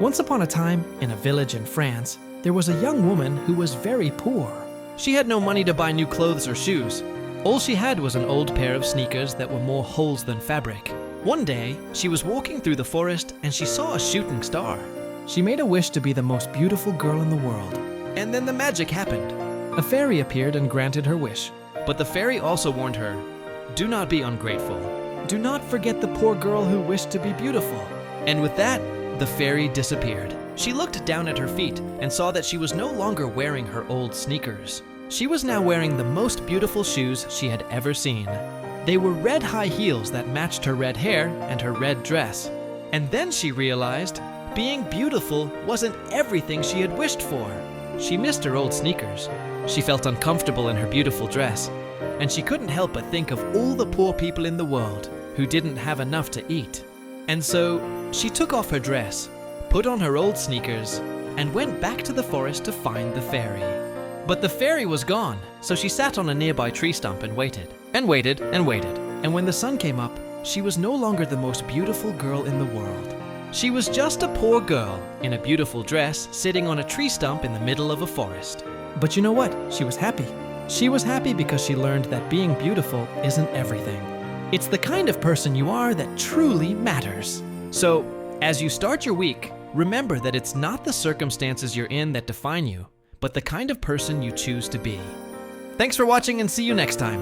Once upon a time, in a village in France, there was a young woman who was very poor. She had no money to buy new clothes or shoes. All she had was an old pair of sneakers that were more holes than fabric. One day, she was walking through the forest and she saw a shooting star. She made a wish to be the most beautiful girl in the world. And then the magic happened. A fairy appeared and granted her wish. But the fairy also warned her, "Do not be ungrateful. Do not forget the poor girl who wished to be beautiful." And with that, the fairy disappeared. She looked down at her feet and saw that she was no longer wearing her old sneakers. She was now wearing the most beautiful shoes she had ever seen. They were red high heels that matched her red hair and her red dress. And then she realized being beautiful wasn't everything she had wished for. She missed her old sneakers. She felt uncomfortable in her beautiful dress. And she couldn't help but think of all the poor people in the world who didn't have enough to eat. And so she took off her dress, put on her old sneakers, and went back to the forest to find the fairy. But the fairy was gone, so she sat on a nearby tree stump and waited, and waited, and waited. And when the sun came up, she was no longer the most beautiful girl in the world. She was just a poor girl in a beautiful dress sitting on a tree stump in the middle of a forest. But you know what? She was happy. She was happy because she learned that being beautiful isn't everything. It's the kind of person you are that truly matters. So, as you start your week, remember that it's not the circumstances you're in that define you, but the kind of person you choose to be. Thanks for watching and see you next time.